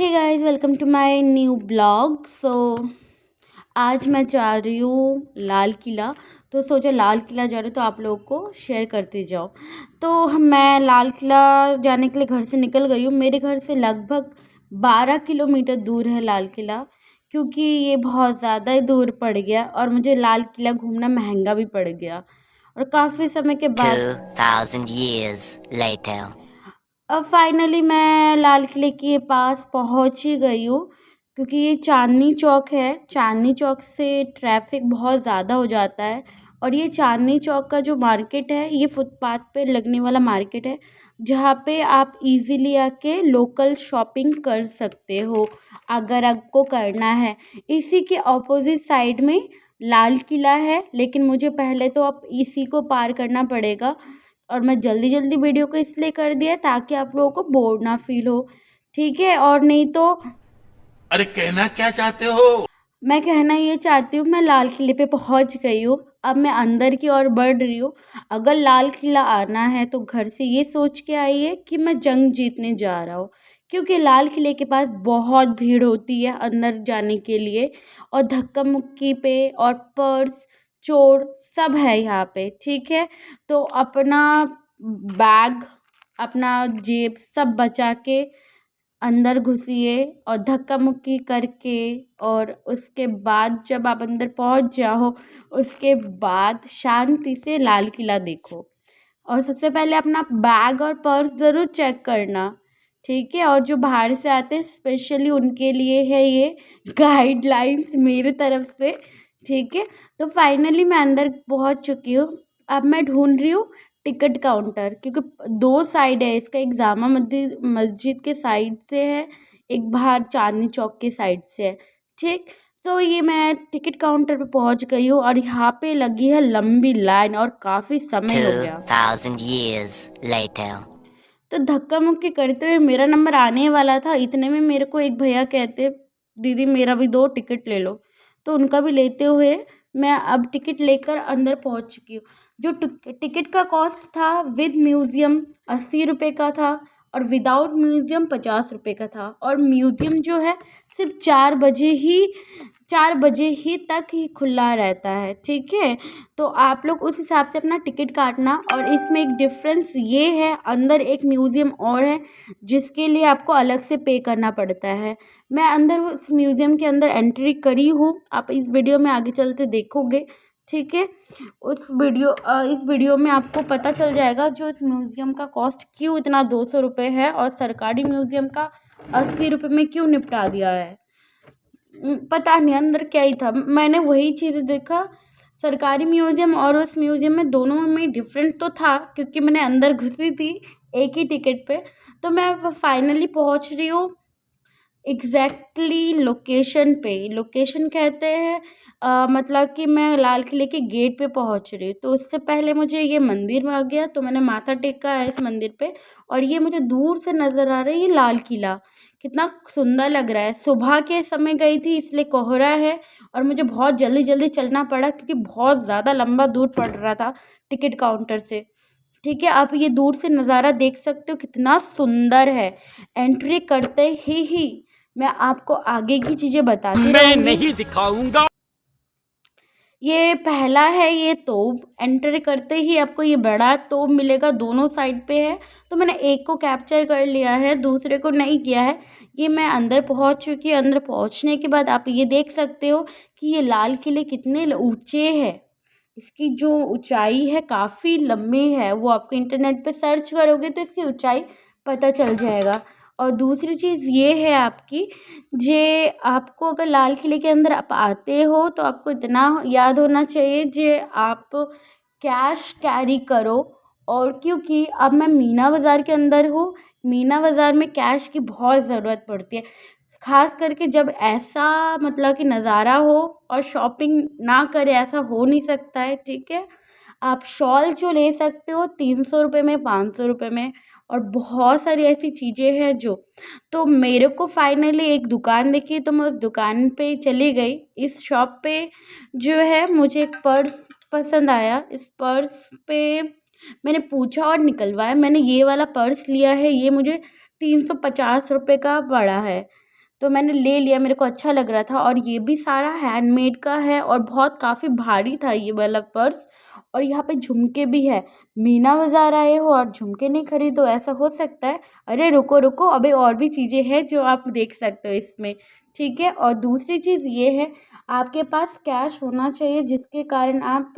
Hey guys, welcome to my new blog. आज मैं जा रही हूँ लाल किला। तो सोचा लाल किला जा रही हूँ तो आप लोगों को शेयर करती जाओ। मैं लाल किला जाने के लिए घर से निकल गई हूँ। मेरे घर से लगभग 12 किलोमीटर दूर है लाल किला, क्योंकि ये बहुत ज़्यादा ही दूर पड़ गया और मुझे लाल किला घूमना महंगा भी पड़ गया। और काफ़ी समय के बाद 2000 years later. अब फाइनली मैं लाल किले के पास पहुंच ही गई हूँ, क्योंकि ये चांदनी चौक है। चांदनी चौक से ट्रैफिक बहुत ज़्यादा हो जाता है। और ये चांदनी चौक का जो मार्केट है, ये फुटपाथ पे लगने वाला मार्केट है, जहाँ पे आप इजीली आके लोकल शॉपिंग कर सकते हो अगर आपको करना है। इसी के ऑपोजिट साइड में लाल किला है, लेकिन मुझे पहले तो अब इसी को पार करना पड़ेगा। और मैं जल्दी जल्दी वीडियो को इसलिए कर दिया ताकि आप लोगों को बोर ना फील हो, ठीक है। और नहीं तो अरे कहना क्या चाहते हो? मैं कहना ये चाहती हूँ, मैं लाल किले पे पहुँच गई हूँ। अब मैं अंदर की ओर बढ़ रही हूँ। अगर लाल किला आना है तो घर से ये सोच के आइए कि मैं जंग जीतने जा रहा हूँ, क्योंकि लाल किले के पास बहुत भीड़ होती है अंदर जाने के लिए। और धक्का मुक्की पे और पर्स चोर सब है यहाँ पे, ठीक है। तो अपना बैग, अपना जेब सब बचा के अंदर घुसिए और धक्का मुक्की करके, और उसके बाद जब आप अंदर पहुंच जाओ, उसके बाद शांति से लाल किला देखो। और सबसे पहले अपना बैग और पर्स ज़रूर चेक करना, ठीक है। और जो बाहर से आते हैं स्पेशली उनके लिए है ये गाइडलाइंस मेरी तरफ से, ठीक है। तो फाइनली मैं अंदर पहुंच चुकी हूँ। अब मैं ढूंढ रही हूँ टिकट काउंटर, क्योंकि दो साइड है इसका। एक जामा मस्जिद मस्जिद के साइड से है, एक बाहर चांदनी चौक के साइड से है, ठीक। तो ये मैं टिकट काउंटर पे पहुंच गई हूँ और यहाँ पे लगी है लंबी लाइन और काफ़ी समय हो गया। 2000 years later. तो धक्का मुक्की करते हुए मेरा नंबर आने वाला था, इतने में मेरे को एक भैया कहते, दीदी मेरा भी दो टिकट ले लो। तो उनका भी लेते हुए मैं अब टिकट लेकर अंदर पहुंच चुकी हूँ। जो टिकट का कॉस्ट था विद म्यूज़ियम 80 रुपये का था, और विदाउट म्यूज़ियम 50 रुपये का था। और म्यूज़ियम जो है सिर्फ 4 बजे ही तक ही खुला रहता है, ठीक है। तो आप लोग उस हिसाब से अपना टिकट काटना। और इसमें एक डिफरेंस ये है, अंदर एक म्यूज़ियम और है जिसके लिए आपको अलग से पे करना पड़ता है। मैं अंदर उस म्यूज़ियम के अंदर एंट्री करी हूँ, आप इस वीडियो में आगे चलते देखोगे, ठीक है। इस वीडियो में आपको पता चल जाएगा जो इस म्यूज़ियम का कॉस्ट क्यों इतना 200 रुपये है, और सरकारी म्यूज़ियम का 80 रुपये में क्यों निपटा दिया है। पता नहीं अंदर क्या ही था। मैंने वही चीज़ देखा, सरकारी म्यूज़ियम और उस म्यूज़ियम में दोनों में डिफरेंस तो था, क्योंकि मैंने अंदर घुसी थी एक ही टिकट पे। तो मैं फाइनली पहुंच रही हूँ एग्जैक्टली लोकेशन पे। लोकेशन कहते हैं मतलब कि मैं लाल किले के गेट पे पहुंच रही हूँ। तो उससे पहले मुझे ये मंदिर में आ गया, तो मैंने माथा टेका है इस मंदिर पे। और ये मुझे दूर से नज़र आ रहा है, ये लाल किला कितना सुंदर लग रहा है। सुबह के समय गई थी इसलिए कोहरा है, और मुझे बहुत जल्दी जल्दी चलना पड़ा क्योंकि बहुत ज़्यादा लंबा दूर पड़ रहा था टिकट काउंटर से, ठीक है। आप ये दूर से नज़ारा देख सकते हो कितना सुंदर है। एंट्री करते ही मैं आपको आगे की चीज़ें बताती मैं रहूँगी। नहीं दिखाऊंगा। ये पहला है ये तोप। एंटर करते ही आपको ये बड़ा तोप मिलेगा, दोनों साइड पे है। तो मैंने एक को कैप्चर कर लिया है, दूसरे को नहीं किया है। ये मैं अंदर पहुंच चुकी हूँ। अंदर पहुंचने के बाद आप ये देख सकते हो कि ये लाल किले कितने ऊंचे हैं। इसकी जो ऊंचाई है काफ़ी लंबी है, वो आपको इंटरनेट पे सर्च करोगे तो इसकी ऊंचाई पता चल जाएगा। और दूसरी चीज़ ये है आपकी, जे आपको अगर लाल किले के अंदर आप आते हो तो आपको इतना याद होना चाहिए जे आप कैश कैरी करो। और क्योंकि अब मैं मीना बाज़ार के अंदर हूँ, मीना बाज़ार में कैश की बहुत ज़रूरत पड़ती है, ख़ास करके जब ऐसा मतलब कि नज़ारा हो और शॉपिंग ना करें, ऐसा हो नहीं सकता है, ठीक है। आप शॉल जो ले सकते हो 300 रुपये में, 500 रुपये में, और बहुत सारी ऐसी चीज़ें हैं जो। तो मेरे को फाइनली एक दुकान दिखी तो मैं उस दुकान पे चली गई। इस शॉप पे जो है मुझे एक पर्स पसंद आया। इस पर्स पे मैंने पूछा और निकलवाया। मैंने ये वाला पर्स लिया है, ये मुझे 350 रुपये का पड़ा है। तो मैंने ले लिया, मेरे को अच्छा लग रहा था। और ये भी सारा हैंडमेड का है और बहुत काफ़ी भारी था ये वाला पर्स। और यहाँ पे झुमके भी है। मीना बाज़ार आए हो और झुमके नहीं खरीदो, ऐसा हो सकता है? अरे रुको रुको, अभी और भी चीज़ें हैं जो आप देख सकते हो इसमें, ठीक है। और दूसरी चीज़ ये है, आपके पास कैश होना चाहिए, जिसके कारण आप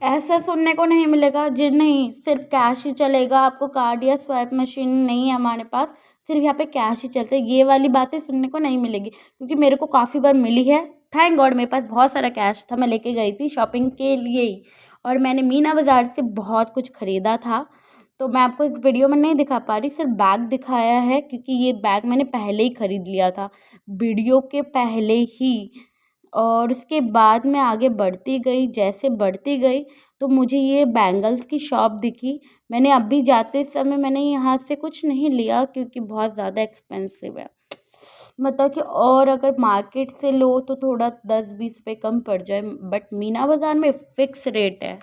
ऐसा सुनने को नहीं मिलेगा जी नहीं सिर्फ कैश ही चलेगा, आपको कार्ड या स्वाइप मशीन नहीं है हमारे पास, सिर्फ यहाँ पे कैश ही चलते, ये वाली बातें सुनने को नहीं मिलेगी। क्योंकि मेरे को काफ़ी बार मिली है। थैंक गॉड मेरे पास बहुत सारा कैश था, मैं लेके गई थी शॉपिंग के लिए ही। और मैंने मीना बाज़ार से बहुत कुछ ख़रीदा था। तो मैं आपको इस वीडियो में नहीं दिखा पा रही, सिर्फ बैग दिखाया है, क्योंकि ये बैग मैंने पहले ही ख़रीद लिया था, वीडियो के पहले ही। और उसके बाद मैं आगे बढ़ती गई, जैसे बढ़ती गई तो मुझे ये बैंगल्स की शॉप दिखी। मैंने अभी जाते समय मैंने यहाँ से कुछ नहीं लिया, क्योंकि बहुत ज़्यादा एक्सपेंसिव है। मतलब कि और अगर मार्केट से लो तो थोड़ा 10-20 रुपये कम पड़ जाए, बट मीना बाज़ार में फ़िक्स रेट है।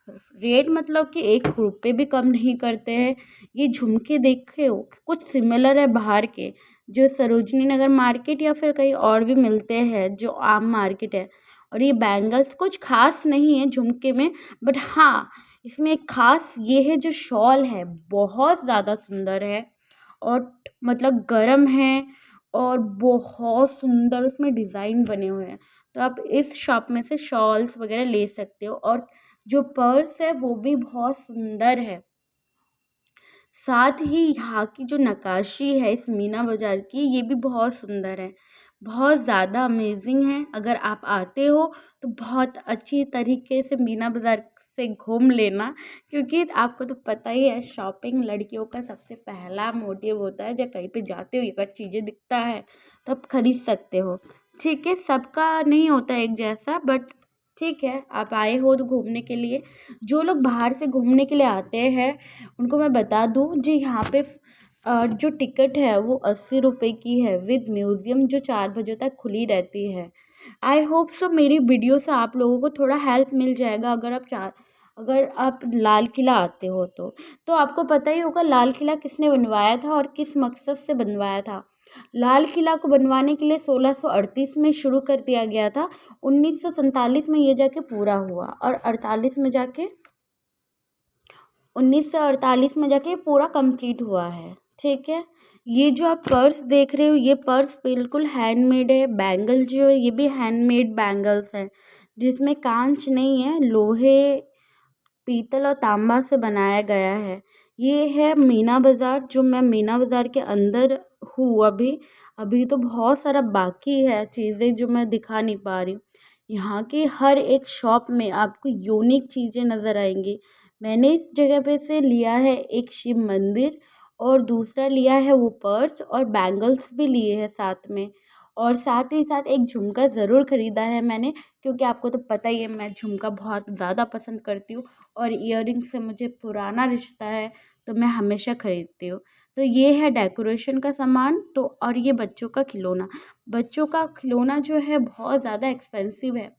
रेट मतलब कि 1 रुपये भी कम नहीं करते हैं। ये झुमके देखे हो, कुछ सिमिलर है बाहर के, जो सरोजनी नगर मार्केट या फिर कहीं और भी मिलते हैं, जो आम मार्केट है। और ये बैंगल्स कुछ खास नहीं है झुमके में, बट हाँ इसमें एक खास ये है, जो शॉल है बहुत ज़्यादा सुंदर है और मतलब गरम है और बहुत सुंदर उसमें डिज़ाइन बने हुए हैं। तो आप इस शॉप में से शॉल्स वगैरह ले सकते हो। और जो पर्स है वो भी बहुत सुंदर है। साथ ही यहाँ की जो नक्काशी है इस मीना बाज़ार की, ये भी बहुत सुंदर है, बहुत ज़्यादा अमेजिंग है। अगर आप आते हो तो बहुत अच्छी तरीके से मीना बाज़ार से घूम लेना, क्योंकि आपको तो पता ही है शॉपिंग लड़कियों का सबसे पहला मोटिव होता है। जब कहीं पे जाते हो अगर चीज़ें दिखता है तो आप खरीद सकते हो, ठीक है। सबका नहीं होता एक जैसा, बट ठीक है, आप आए हो तो घूमने के लिए। जो लोग बाहर से घूमने के लिए आते हैं उनको मैं बता दूँ जी, यहाँ पे जो टिकट है वो 80 रुपये की है विद म्यूज़ियम, जो 4 बजे तक खुली रहती है। आई होप सो मेरी वीडियो से आप लोगों को थोड़ा हेल्प मिल जाएगा। अगर आप लाल किला आते हो तो आपको पता ही होगा लाल किला किसने बनवाया था और किस मकसद से बनवाया था। लाल किला को बनवाने के लिए 1638 में शुरू कर दिया गया था। 1947 में ये जाके पूरा हुआ और 1948 में जाके पूरा कंप्लीट हुआ है, ठीक है। ये जो आप पर्स देख रहे हो, ये पर्स बिल्कुल हैंडमेड है। बैंगल जो है ये भी हैंडमेड बैंगल्स हैं, जिसमें कांच नहीं है, लोहे, पीतल और तांबा से बनाया गया है। ये है मीना बाज़ार, जो मैं मीना बाज़ार के अंदर हूँ अभी। अभी तो बहुत सारा बाकी है चीज़ें जो मैं दिखा नहीं पा रही हूँ। यहाँ की हर एक शॉप में आपको यूनिक चीज़ें नज़र आएंगी। मैंने इस जगह पे से लिया है एक शिव मंदिर, और दूसरा लिया है वो पर्स, और बैंगल्स भी लिए हैं साथ में। और साथ ही साथ एक झुमका ज़रूर ख़रीदा है मैंने, क्योंकि आपको तो पता ही है मैं झुमका बहुत ज़्यादा पसंद करती हूँ और इयररिंग से मुझे पुराना रिश्ता है, तो मैं हमेशा ख़रीदती हूँ। तो ये है डेकोरेशन का सामान। तो और ये बच्चों का खिलौना जो है बहुत ज़्यादा एक्सपेंसिव है।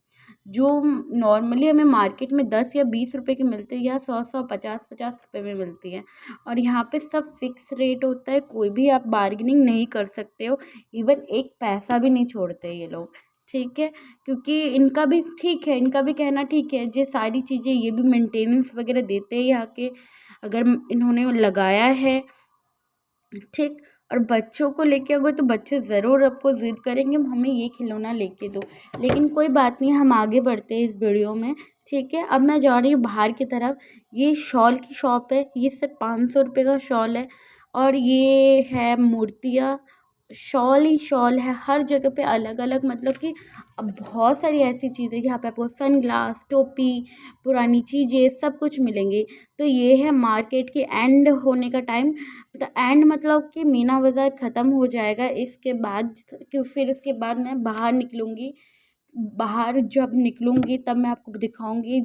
जो नॉर्मली हमें मार्केट में 10 या 20 रुपए की मिलती है, या 100 50 रुपए में मिलती है। और यहाँ पे सब फिक्स रेट होता है, कोई भी आप बार्गेनिंग नहीं कर सकते हो। इवन एक पैसा भी नहीं छोड़ते ये लोग, ठीक है। क्योंकि इनका भी ठीक है, इनका भी कहना ठीक है, ये सारी चीज़ें ये भी मेंटेनेंस वगैरह देते हैं यहाँ के, अगर इन्होंने लगाया है, ठीक। और बच्चों को लेके अगर तो बच्चे ज़रूर आपको ज़िद करेंगे हमें ये खिलौना लेके दो। लेकिन कोई बात नहीं, हम आगे बढ़ते हैं इस वीडियो में, ठीक है। अब मैं जा रही हूँ बाहर की तरफ। ये शॉल की शॉप है, ये सिर्फ 500 रुपये का शॉल है। और ये है मूर्तियाँ, शॉल ही शॉल है, हर जगह पे अलग अलग, मतलब कि अब बहुत सारी ऐसी चीज़ें यहाँ पे आपको सनग्लास, टोपी, पुरानी चीज़ें सब कुछ मिलेंगी। तो ये है मार्केट के एंड होने का टाइम, तो एंड मतलब कि मीना बाज़ार ख़त्म हो जाएगा इसके बाद, कि फिर उसके बाद मैं बाहर निकलूँगी। बाहर जब निकलूँगी तब मैं आपको दिखाऊँगी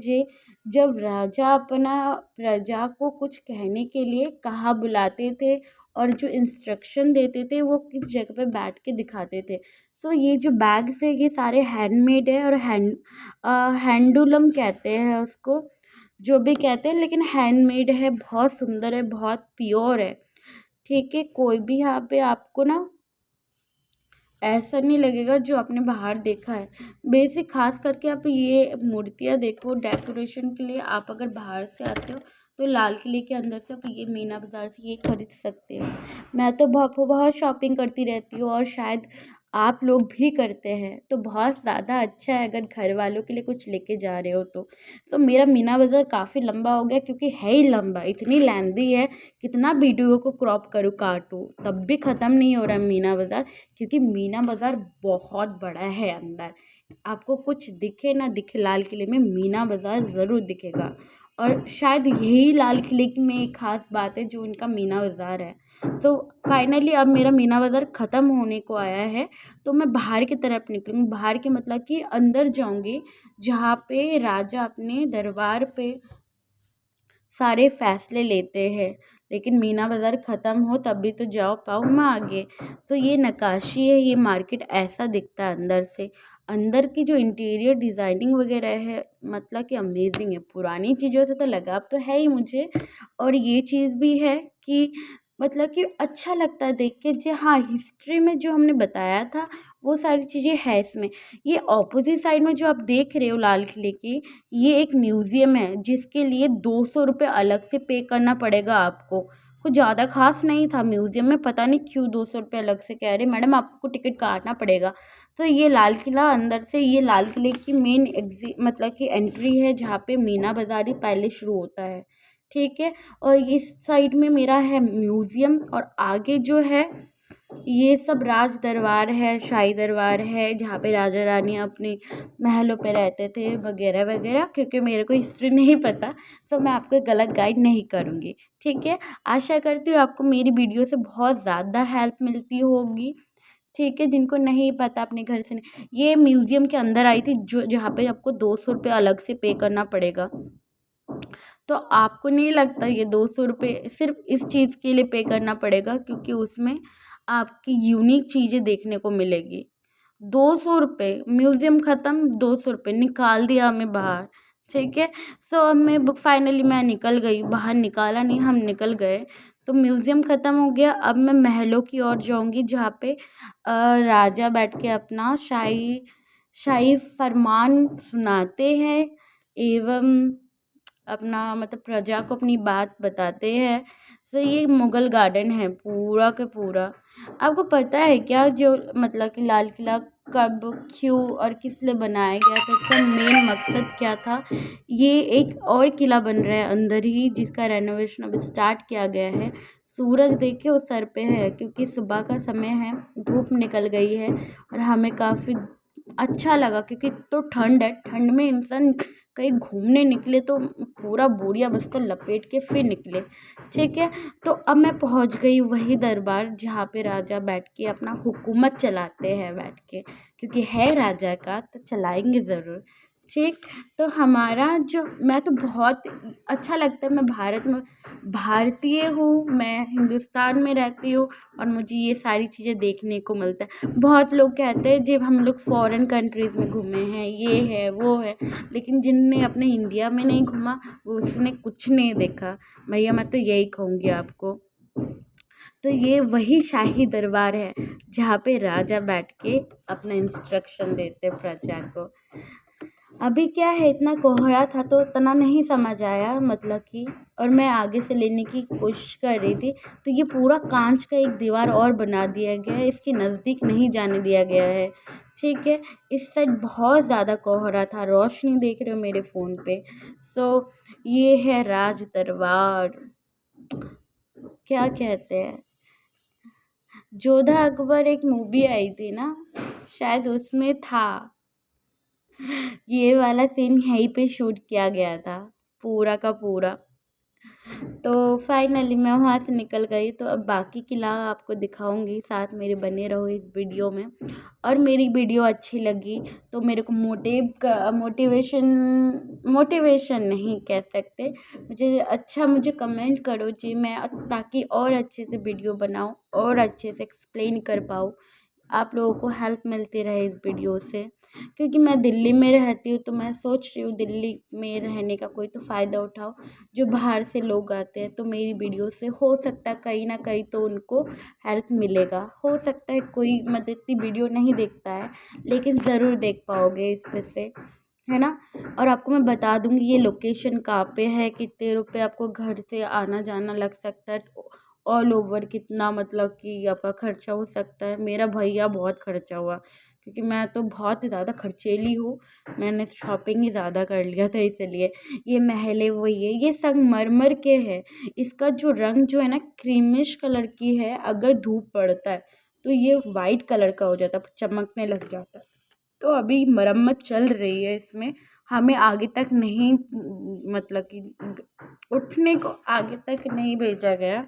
जब राजा अपना प्रजा को कुछ कहने के लिए कहाँ बुलाते थे, और जो इंस्ट्रक्शन देते थे वो किस जगह पे बैठ के दिखाते थे। सो ये जो बैग्स है ये सारे हैंडमेड है, और हैंडलूम कहते हैं उसको, जो भी कहते हैं, लेकिन हैंडमेड है, बहुत सुंदर है, बहुत प्योर है, ठीक है, कोई भी यहाँ पे आपको ना ऐसा नहीं लगेगा जो आपने बाहर देखा है। बेसिक खास करके आप ये मूर्तियाँ देखो डेकोरेशन के लिए, आप अगर बाहर से आते हो तो लाल किले के अंदर से आप ये मीना बाज़ार से ये खरीद सकते हो। मैं तो बहुत बहुत शॉपिंग करती रहती हूँ और शायद आप लोग भी करते हैं, तो बहुत ज़्यादा अच्छा है अगर घर वालों के लिए कुछ लेके जा रहे हो तो मेरा मीना बाज़ार काफ़ी लंबा हो गया, क्योंकि है ही लंबा, इतनी लेंदी है, कितना वीडियो को क्रॉप करूँ काटूँ तब भी ख़त्म नहीं हो रहा मीना बाज़ार, क्योंकि मीना बाज़ार बहुत बड़ा है अंदर। आपको कुछ दिखे ना दिखे, लाल किले में मीना बाज़ार ज़रूर दिखेगा। और शायद यही लाल किले में एक ख़ास बात है जो इनका मीना बाज़ार है। सो फाइनली अब मेरा मीना बाज़ार ख़त्म होने को आया है, तो मैं बाहर की तरफ निकलूँगी। बाहर के मतलब कि अंदर जाऊँगी, जहाँ पे राजा अपने दरबार पे सारे फैसले लेते हैं। लेकिन मीना बाज़ार ख़त्म हो तब भी तो जा पाऊँ मैं आगे। तो ये नक्काशी है, ये मार्केट ऐसा दिखता है अंदर से। अंदर की जो इंटीरियर डिज़ाइनिंग वगैरह है, मतलब कि अमेजिंग है। पुरानी चीज़ों से तो लगाव तो है ही मुझे, और ये चीज़ भी है कि मतलब कि अच्छा लगता है देख के, जो हाँ हिस्ट्री में जो हमने बताया था वो सारी चीज़ें है इसमें। ये ऑपोजिट साइड में जो आप देख रहे हो लाल किले की, ये एक म्यूज़ियम है जिसके लिए 200 रुपये अलग से पे करना पड़ेगा आपको। कुछ ज़्यादा खास नहीं था म्यूज़ियम में, पता नहीं क्यों 200 रुपये अलग से कह रहे मैडम, आपको टिकट काटना पड़ेगा। तो ये लाल किला अंदर से, ये लाल किले की मेन मतलब कि एंट्री है, जहाँ पे मीना बाज़ारी पहले शुरू होता है। ठीक है, और इस साइड में मेरा है म्यूज़ियम, और आगे जो है ये सब राज दरबार है, शाही दरबार है, जहाँ पे राजा रानी अपने महलों पे रहते थे वगैरह वगैरह। क्योंकि मेरे को हिस्ट्री नहीं पता, तो मैं आपको गलत गाइड नहीं करूँगी। ठीक है, आशा करती हूँ आपको मेरी वीडियो से बहुत ज़्यादा हेल्प मिलती होगी। ठीक है, जिनको नहीं पता अपने घर से ये म्यूज़ियम के अंदर आई थी, जो जहाँ पे आपको 200 रुपये अलग से पे करना पड़ेगा। तो आपको नहीं लगता ये 200 रुपये सिर्फ इस चीज़ के लिए पे करना पड़ेगा, क्योंकि उसमें आपकी यूनिक चीज़ें देखने को मिलेगी। 200 रुपये, म्यूज़ियम ख़त्म, 200 रुपये निकाल दिया हमें बाहर। ठीक है, सो अब मैं फाइनली मैं निकल गई बाहर, निकाला नहीं, हम निकल गए। तो म्यूज़ियम ख़त्म हो गया, अब मैं महलों की ओर जाऊँगी, जहाँ पे राजा बैठ के अपना शाही शाही फरमान सुनाते हैं, एवं अपना मतलब प्रजा को अपनी बात बताते हैं। सो ये मुग़ल गार्डन है पूरा का पूरा। आपको पता है क्या, जो मतलब कि लाल किला कब, क्यों और किस लिए बनाया गया था, इसका मेन मकसद क्या था? ये एक और किला बन रहा है अंदर ही, जिसका रेनोवेशन अभी स्टार्ट किया गया है। सूरज देखिए वो सर पे है, क्योंकि सुबह का समय है, धूप निकल गई है, और हमें काफ़ी अच्छा लगा, क्योंकि तो ठंड है, ठंड में इंसान कहीं घूमने निकले तो पूरा बोरिया बस्ता लपेट के फिर निकले। ठीक है, तो अब मैं पहुंच गई वही दरबार, जहाँ पे राजा बैठ के अपना हुकूमत चलाते हैं बैठ के, क्योंकि है राजा का तो चलाएंगे ज़रूर। ठीक, तो हमारा जो, मैं तो बहुत अच्छा लगता है, मैं भारत में भारतीय हूँ, मैं हिंदुस्तान में रहती हूँ, और मुझे ये सारी चीज़ें देखने को मिलता है। बहुत लोग कहते हैं जब हम लोग फॉरेन कंट्रीज़ में घूमे हैं, ये है वो है, लेकिन जिनने अपने इंडिया में नहीं घूमा वो उसने कुछ नहीं देखा। भैया मैं तो यही कहूँगी आपको। तो ये वही शाही दरबार है, जहाँ पे राजा बैठ के अपना इंस्ट्रक्शन देते प्रजा को। अभी क्या है, इतना कोहरा था तो उतना नहीं समझ आया, मतलब कि, और मैं आगे से लेने की कोशिश कर रही थी, तो ये पूरा कांच का एक दीवार और बना दिया गया है, इसके नज़दीक नहीं जाने दिया गया है। ठीक है, इस साइड बहुत ज़्यादा कोहरा था, रोशनी देख रहे हो मेरे फ़ोन पे। सो ये है राज दरबार, क्या कहते हैं, जोधा अकबर एक मूवी आई थी ना, शायद उसमें था, ये वाला सीन यहीं पे शूट किया गया था पूरा का पूरा। तो फाइनली मैं वहाँ से निकल गई, तो अब बाकी किला आपको दिखाऊंगी, साथ मेरे बने रहो इस वीडियो में। और मेरी वीडियो अच्छी लगी तो मेरे को मोटिवेशन नहीं कह सकते, मुझे कमेंट करो जी, मैं ताकि और अच्छे से वीडियो बनाऊँ और अच्छे से एक्सप्लेन कर पाऊँ आप लोगों को हेल्प मिलती रहे इस वीडियो से, क्योंकि मैं दिल्ली में रहती हूँ तो मैं सोच रही हूँ दिल्ली में रहने का कोई तो फ़ायदा उठाओ। जो बाहर से लोग आते हैं तो मेरी वीडियो से हो सकता है कहीं ना कहीं तो उनको हेल्प मिलेगा। हो सकता है कोई मतलब इतनी वीडियो नहीं देखता है, लेकिन ज़रूर देख पाओगे इस पे से, है ना। और आपको मैं बता दूंगी ये लोकेशन कहाँ पे है, कितने रुपए आपको घर से आना जाना लग सकता है, ऑल ओवर कितना मतलब कि आपका खर्चा हो सकता है। मेरा भैया बहुत खर्चा हुआ, क्योंकि मैं तो बहुत ही ज़्यादा खर्चीली हूँ। मैंने शॉपिंग ही ज़्यादा कर लिया था इसलिए। ये महलें वही है, ये संगमरमर के है। इसका जो रंग जो है ना क्रीमिश कलर की है, अगर धूप पड़ता है तो ये वाइट कलर का हो जाता है, चमकने लग जाता है। तो अभी मरम्मत चल रही है इसमें, हमें आगे तक नहीं मतलब कि उठने को आगे तक नहीं भेजा गया।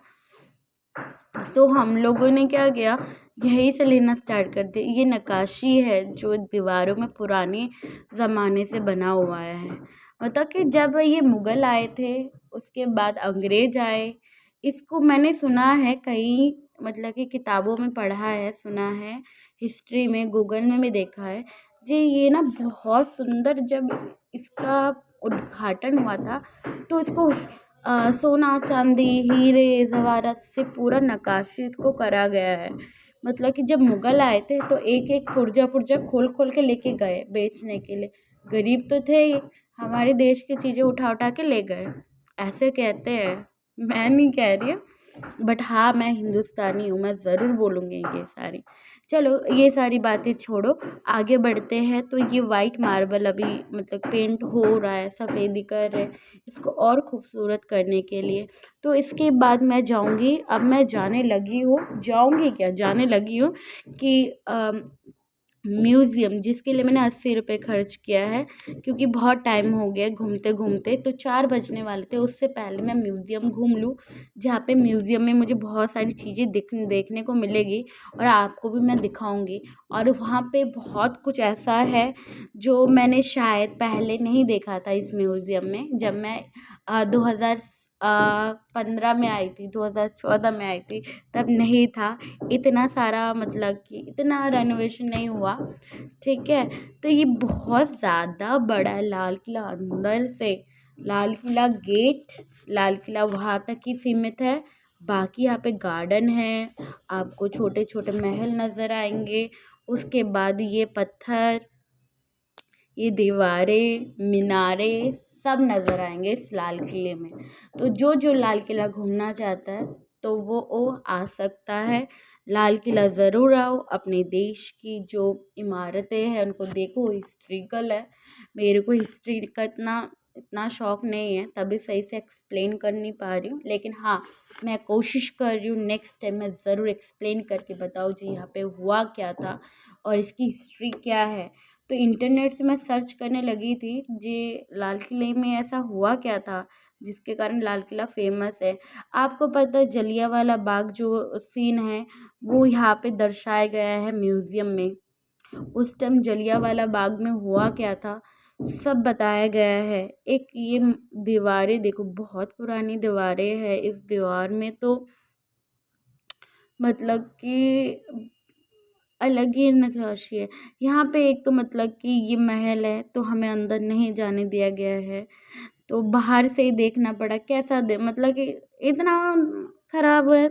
तो हम लोगों ने क्या किया, यहीं से लेना स्टार्ट कर दिया। ये नक्काशी है जो दीवारों में पुराने ज़माने से बना हुआ है। मतलब कि जब ये मुग़ल आए थे उसके बाद अंग्रेज़ आए। इसको मैंने सुना है कहीं, मतलब कि किताबों में पढ़ा है, सुना है, हिस्ट्री में, गूगल में भी देखा है जी। ये ना बहुत सुंदर, जब इसका उद्घाटन हुआ था तो इसको सोना चांदी हीरे जवाहरात से पूरा नक्काशी इसको करा गया है। मतलब कि जब मुग़ल आए थे तो एक एक पुर्जा पुर्जा खोल खोल के लेके गए बेचने के लिए। गरीब तो थे ही, हमारे देश की चीज़ें उठा उठा के ले गए, ऐसे कहते हैं। मैं नहीं कह रही हूँ, बट हाँ मैं हिंदुस्तानी हूँ, मैं ज़रूर बोलूँगी ये सारी। चलो ये सारी बातें छोड़ो, आगे बढ़ते हैं। तो ये वाइट मार्बल अभी मतलब पेंट हो रहा है, सफ़ेदी कर रहे हैं इसको और खूबसूरत करने के लिए। तो इसके बाद मैं जाऊँगी, अब मैं जाने लगी हूँ, जाऊँगी क्या, जाने लगी हूँ कि म्यूज़ियम, जिसके लिए मैंने 80 रुपये खर्च किया है, क्योंकि बहुत टाइम हो गया घूमते घूमते। तो 4 बजने वाले थे, उससे पहले मैं म्यूज़ियम घूम लूँ, जहाँ पे म्यूज़ियम में मुझे बहुत सारी चीज़ें देखने को मिलेगी और आपको भी मैं दिखाऊंगी। और वहाँ पे बहुत कुछ ऐसा है जो मैंने शायद पहले नहीं देखा था इस म्यूज़ियम में। जब मैं 2015 में आई थी, 2014 में आई थी, तब नहीं था इतना सारा, मतलब कि इतना रेनोवेशन नहीं हुआ, ठीक है। तो ये बहुत ज़्यादा बड़ा है लाल किला अंदर से। लाल किला गेट, लाल किला वहाँ तक ही सीमित है, बाकी यहाँ पे गार्डन है, आपको छोटे छोटे महल नज़र आएंगे। उसके बाद ये पत्थर, ये दीवारें, मीनारें सब नज़र आएंगे इस लाल किले में। तो जो जो लाल किला घूमना चाहता है तो वो आ सकता है। लाल किला ज़रूर आओ, अपने देश की जो इमारतें हैं उनको देखो, हिस्ट्रिकल है। मेरे को हिस्ट्री का इतना शौक़ नहीं है, तभी सही से एक्सप्लेन कर नहीं पा रही हूँ, लेकिन हाँ मैं कोशिश कर रही हूँ नेक्स्ट टाइम मैं ज़रूर एक्सप्लेन करके बताऊँ जी यहाँ पे हुआ क्या था और इसकी हिस्ट्री क्या है। तो इंटरनेट से मैं सर्च करने लगी थी जी लाल किले में ऐसा हुआ क्या था जिसके कारण लाल किला फेमस है। आपको पता है जलियांवाला बाग जो सीन है वो यहाँ पे दर्शाया गया है म्यूज़ियम में। उस टाइम जलियांवाला बाग में हुआ क्या था सब बताया गया है। एक ये दीवारें देखो, बहुत पुरानी दीवारें हैं। इस दीवार में तो मतलब कि अलग ही नक्काशी है। यहाँ पे एक तो मतलब कि ये महल है तो हमें अंदर नहीं जाने दिया गया है, तो बाहर से ही देखना पड़ा। कैसा दे मतलब कि इतना ख़राब है,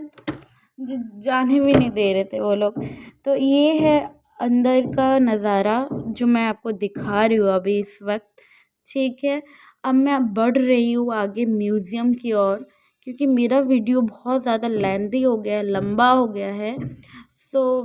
जाने भी नहीं दे रहे थे वो लोग। तो ये है अंदर का नज़ारा जो मैं आपको दिखा रही हूँ अभी इस वक्त, ठीक है। अब मैं बढ़ रही हूँ आगे म्यूज़ियम की ओर, क्योंकि मेरा वीडियो बहुत ज़्यादा लेंथी हो गया है, लंबा हो गया है। सो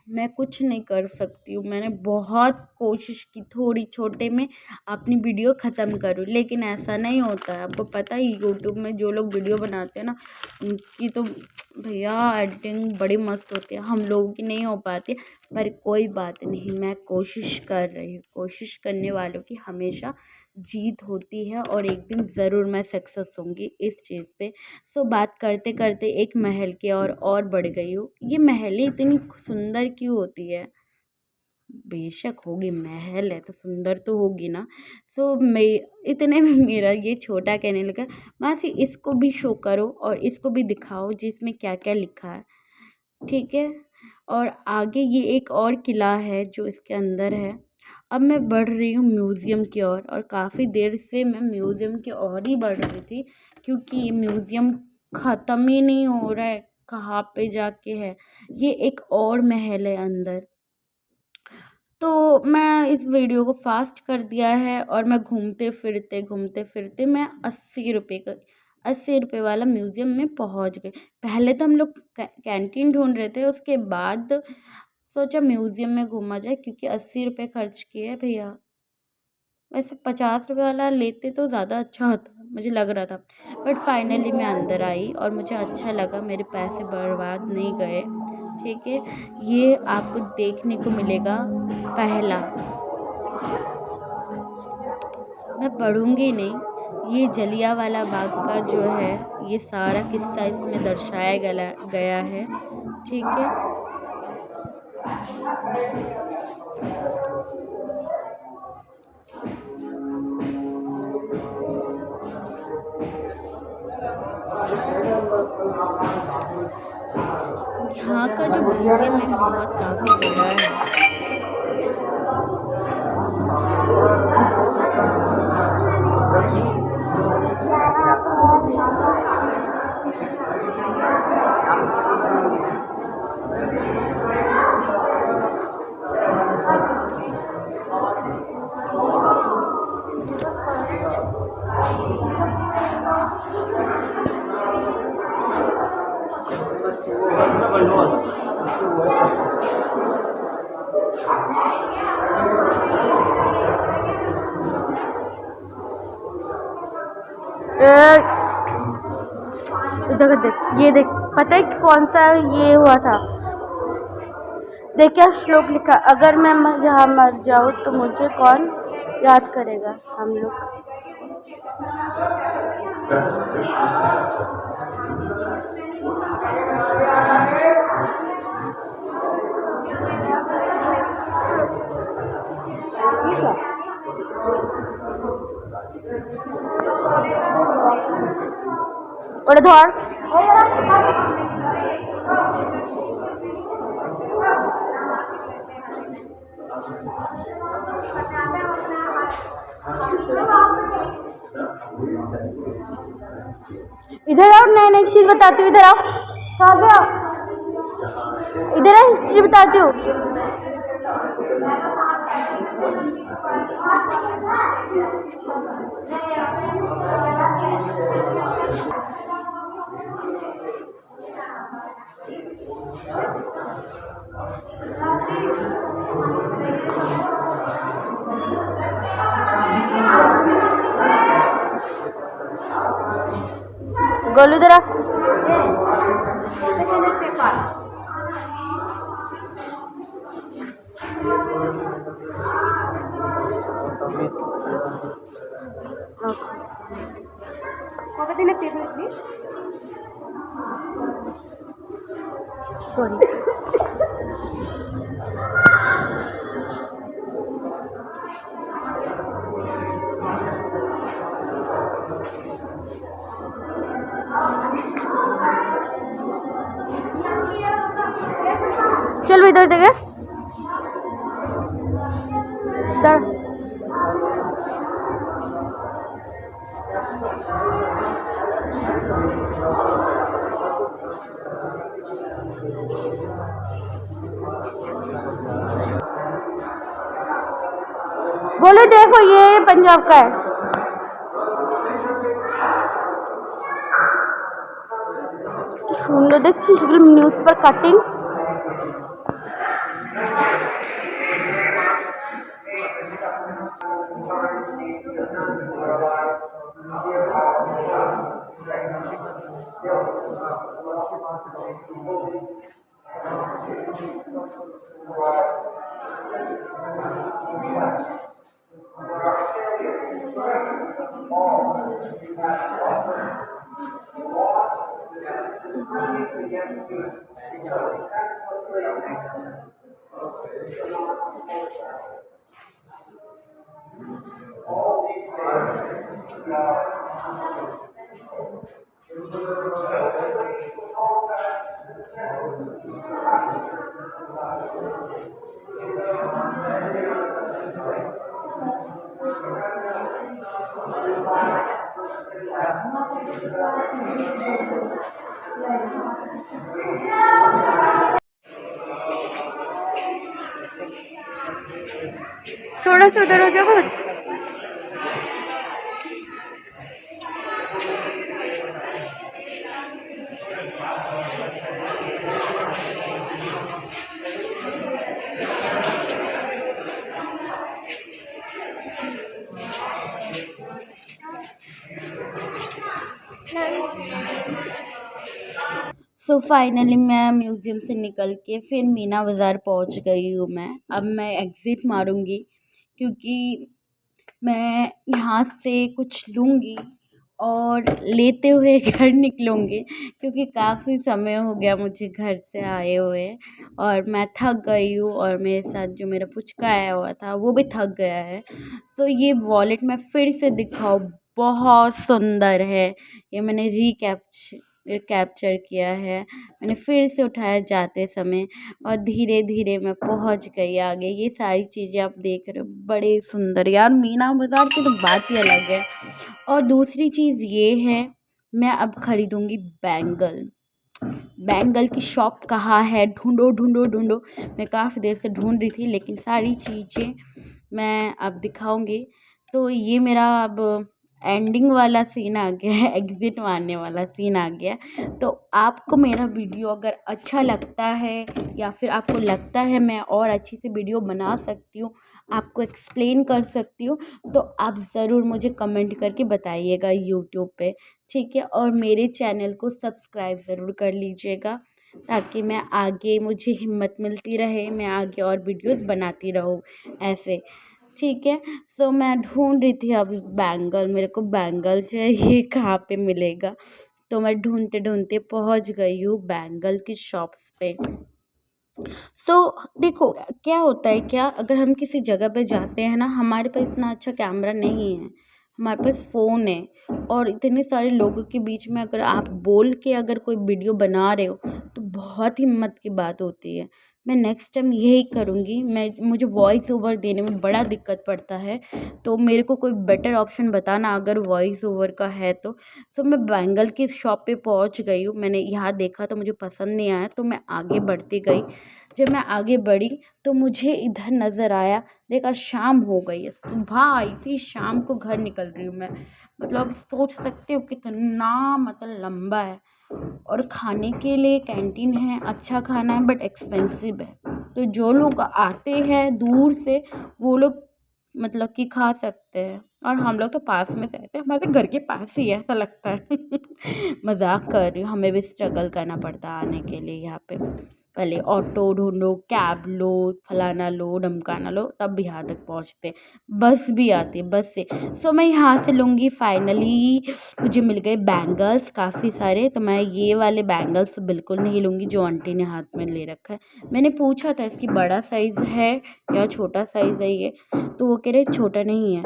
मैं कुछ नहीं कर सकती हूँ। मैंने बहुत कोशिश की थोड़ी छोटे में अपनी वीडियो ख़त्म करूँ, लेकिन ऐसा नहीं होता है। आपको पता ही यूट्यूब में जो लोग वीडियो बनाते हैं ना उनकी तो भैया एडिटिंग बड़ी मस्त होती है, हम लोगों की नहीं हो पाती। पर कोई बात नहीं, मैं कोशिश कर रही हूँ। कोशिश करने वालों की हमेशा जीत होती है और एक दिन ज़रूर मैं सक्सेस होंगी इस चीज़ पे। सो बात करते करते एक महल की और बढ़ गई हूँ। ये महलें इतनी सुंदर क्यों होती है? बेशक होगी, महल है तो सुंदर तो होगी ना। सो मैं इतने में मेरा ये छोटा कहने लगा, मासी इसको भी शो करो और इसको भी दिखाओ जिसमें क्या क्या लिखा है। ठीक है। और आगे ये एक और किला है जो इसके अंदर है। अब मैं बढ़ रही हूँ म्यूज़ियम की ओर, और काफ़ी देर से मैं म्यूज़ियम की ओर ही बढ़ रही थी, क्योंकि ये म्यूज़ियम ख़त्म ही नहीं हो रहा है, कहाँ पे जाके है। ये एक और महल है अंदर। तो मैं इस वीडियो को फास्ट कर दिया है, और मैं घूमते फिरते मैं 80 रुपये वाला म्यूज़ियम में पहुंच गई। पहले तो हम लोग कैंटीन ढूंढ रहे थे, उसके बाद सोचा म्यूज़ियम में घूमा जाए, क्योंकि 80 रुपये खर्च किए भैया। वैसे 50 रुपये वाला लेते तो ज़्यादा अच्छा होता, मुझे लग रहा था। बट फाइनली मैं अंदर आई और मुझे अच्छा लगा, मेरे पैसे बर्बाद नहीं गए। ठीक है, ये आपको देखने को मिलेगा पहला। मैं पढ़ूंगी नहीं, ये जलियांवाला बाग का जो है ये सारा किस्सा इसमें दर्शाया गया है। ठीक है, यहाँ का जो म्यूज़ियम है बहुत काफ़ी बड़ा है। इधर देख, ये देख, पता है कौन सा ये हुआ था? देख क्या श्लोक लिखा, अगर मैं यहाँ मर जाऊँ तो मुझे कौन याद करेगा? हम लोग। और धर इधर आओ, नई नई चीज बताती हूँ। इधर आओ, कहाँ गया? इधर आ, हिस्ट्री बताती हूँ। गोलू जरा चल इधर देखे बोलो, देखो ये पंजाब का है। सुंदर देखছি সেগুলো নিউজ পেপার কাটিং। थोड़ा सा उधर हो जाओ कुछ। सो फाइनली मैं म्यूज़ियम से निकल के फिर मीना बाज़ार पहुंच गई हूँ। अब मैं एग्ज़िट मारूंगी क्योंकि मैं यहाँ से कुछ लूँगी और लेते हुए घर निकलूँगी क्योंकि काफ़ी समय हो गया मुझे घर से आए हुए और मैं थक गई हूँ और मेरे साथ जो मेरा पुचका आया हुआ था वो भी थक गया है। तो ये वॉलेट मैं फिर से दिखाऊँ, बहुत सुंदर है। ये मैंने कैप्चर किया है, मैंने फिर से उठाया जाते समय और धीरे धीरे मैं पहुंच गई आगे। ये सारी चीज़ें आप देख रहे हो, बड़े सुंदर यार। मीना बाज़ार की तो बात ही अलग है। और दूसरी चीज़ ये है, मैं अब ख़रीदूँगी बैंगल की शॉप कहाँ है, ढूंढो ढूंढो ढूंढो। मैं काफ़ी देर से ढूंढ रही थी लेकिन सारी चीज़ें मैं अब दिखाऊंगी। तो ये मेरा अब एंडिंग वाला सीन आ गया है, एग्ज़िट मारने वाला सीन आ गया। तो आपको मेरा वीडियो अगर अच्छा लगता है या फिर आपको लगता है मैं और अच्छी से वीडियो बना सकती हूँ, आपको एक्सप्लेन कर सकती हूँ, तो आप ज़रूर मुझे कमेंट करके बताइएगा यूट्यूब पे, ठीक है। और मेरे चैनल को सब्सक्राइब ज़रूर कर लीजिएगा ताकि मैं आगे, मुझे हिम्मत मिलती रहे, मैं आगे और वीडियोस बनाती रहूँ ऐसे, ठीक है। सो मैं ढूंढ रही थी अब बैंगल, मेरे को बैंगल चाहिए कहाँ पे मिलेगा। तो मैं ढूंढते ढूंढते पहुंच गई हूँ बैंगल की शॉप्स पे। सो देखो क्या होता है, क्या अगर हम किसी जगह पे जाते हैं ना, हमारे पास इतना अच्छा कैमरा नहीं है, हमारे पास फ़ोन है और इतने सारे लोगों के बीच में अगर आप बोल के अगर कोई वीडियो बना रहे हो तो बहुत हिम्मत की बात होती है। मैं नेक्स्ट टाइम यही करूँगी। मुझे वॉइस ओवर देने में बड़ा दिक्कत पड़ता है, तो मेरे को कोई बेटर ऑप्शन बताना अगर वॉइस ओवर का है तो। मैं बैंगल की शॉप पे पहुंच गई हूँ। मैंने यहाँ देखा तो मुझे पसंद नहीं आया तो मैं आगे बढ़ती गई। जब मैं आगे बढ़ी तो मुझे इधर नज़र आया, देखा शाम हो गई है, सुबह आई थी, शाम को घर निकल रही हूँ मैं। मतलब सोच सकते हो कितना मतलब लंबा है। और खाने के लिए कैंटीन है, अच्छा खाना है बट एक्सपेंसिव है। तो जो लोग आते हैं दूर से वो लोग मतलब कि खा सकते हैं, और हम लोग तो पास में से रहते हैं, हमारे घर के पास ही है ऐसा लगता है। मजाक कर रही हूँ, हमें भी स्ट्रगल करना पड़ता है आने के लिए यहाँ पे। पहले ऑटो ढूंढो, कैब लो, फलाना लो, ढमकाना लो, तब यहाँ तक पहुँचते। बस भी आती है, बस से। मैं यहाँ से लूँगी। फाइनली मुझे मिल गए बैंगल्स काफ़ी सारे। तो मैं ये वाले बैंगल्स बिल्कुल नहीं लूँगी जो आंटी ने हाथ में ले रखा है। मैंने पूछा था इसकी बड़ा साइज़ है या छोटा साइज़ है ये, तो वो कह रहे छोटा नहीं है।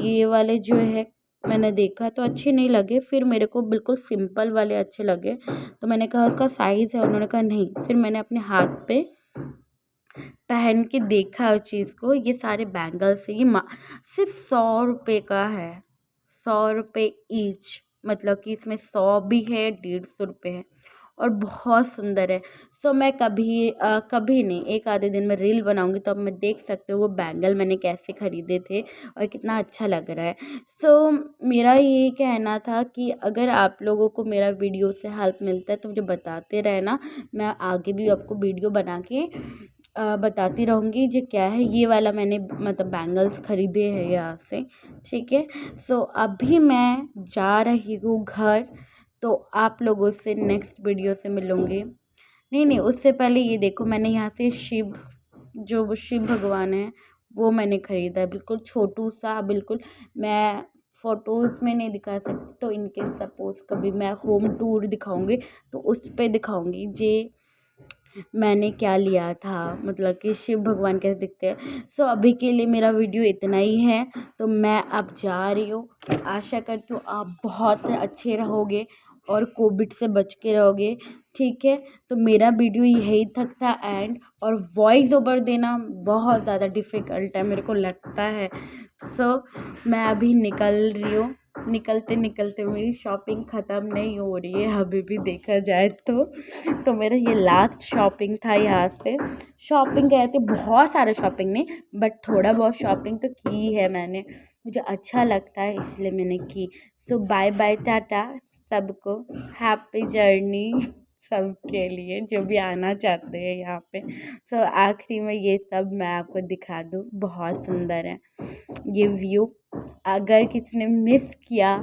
ये वाले जो है मैंने देखा तो अच्छे नहीं लगे, फिर मेरे को बिल्कुल सिंपल वाले अच्छे लगे। तो मैंने कहा उसका साइज़ है, उन्होंने कहा नहीं। फिर मैंने अपने हाथ पे पहन के देखा उस चीज़ को। ये सारे बैंगल्स है, ये सिर्फ 100 रुपये का है, 100 रुपये ईच। मतलब कि इसमें 100 भी है, 150 रुपये है और बहुत सुंदर है। मैं कभी नहीं, एक आधे दिन में रील बनाऊंगी तो अब मैं देख सकते हो वो बैंगल मैंने कैसे ख़रीदे थे और कितना अच्छा लग रहा है। मेरा ये कहना था कि अगर आप लोगों को मेरा वीडियो से हेल्प मिलता है तो मुझे बताते रहना, मैं आगे भी आपको वीडियो बना के बताती रहूँगी जो क्या है। ये वाला मैंने मतलब बैंगल्स ख़रीदे हैं यहाँ से, ठीक है। अभी मैं जा रही हूँ घर, तो आप लोगों से नेक्स्ट वीडियो से मिलूँगी। नहीं, उससे पहले ये देखो, मैंने यहाँ से जो वो शिव भगवान है वो मैंने ख़रीदा है, बिल्कुल छोटू सा, बिल्कुल। मैं फ़ोटोज़ में नहीं दिखा सकती, तो इनके सपोज़ कभी मैं होम टूर दिखाऊंगी तो उस पे दिखाऊंगी जे मैंने क्या लिया था, मतलब कि शिव भगवान कैसे दिखते हैं। अभी के लिए मेरा वीडियो इतना ही है, तो मैं अब जा रही हूँ। आशा करती हूँ आप बहुत अच्छे रहोगे और कोविड से बच के रहोगे, ठीक है, तो मेरा वीडियो यही तक था एंड, और वॉइस ओवर देना बहुत ज़्यादा डिफ़िकल्ट है मेरे को लगता है। सो मैं अभी निकल रही हूँ, निकलते निकलते मेरी शॉपिंग ख़त्म नहीं हो रही है अभी भी देखा जाए तो मेरा ये लास्ट शॉपिंग था यहाँ से। शॉपिंग गए थे, बहुत सारा शॉपिंग नहीं, बट थोड़ा बहुत शॉपिंग तो की है मैंने, मुझे अच्छा लगता है इसलिए मैंने की। सो बाय बाय, टाटा सबको, हैप्पी जर्नी सबके लिए जो भी आना चाहते हैं यहाँ पे। सो आखिरी में ये सब मैं आपको दिखा दूँ, बहुत सुंदर है ये व्यू। अगर किसी ने मिस किया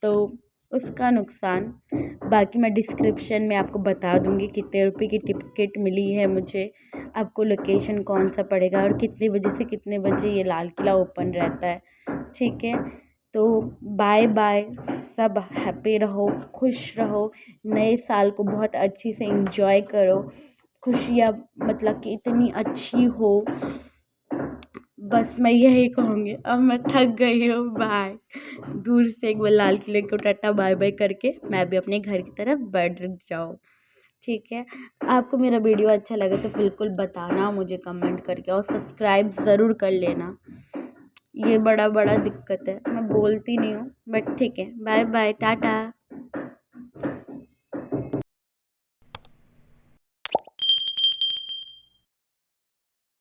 तो उसका नुकसान, बाकी मैं डिस्क्रिप्शन में आपको बता दूँगी कितने रुपए की टिकट मिली है मुझे, आपको लोकेशन कौन सा पड़ेगा और कितने बजे से कितने बजे ये लाल किला ओपन रहता है। ठीक है, तो बाय बाय, सब हैप्पी रहो, खुश रहो, नए साल को बहुत अच्छी से एंजॉय करो, खुशियाँ मतलब कि इतनी अच्छी हो, बस मैं यही कहूँगी। अब मैं थक गई हूँ, बाय। दूर से एक बार लाल किले को टाटा बाय बाय करके मैं भी अपने घर की तरफ बढ़ जाऊँ। ठीक है, आपको मेरा वीडियो अच्छा लगे तो बिल्कुल बताना मुझे कमेंट करके, और सब्सक्राइब ज़रूर कर लेना। ये बड़ा दिक्कत है, मैं बोलती नहीं हूँ, बट ठीक है, बाय बाय, टाटा।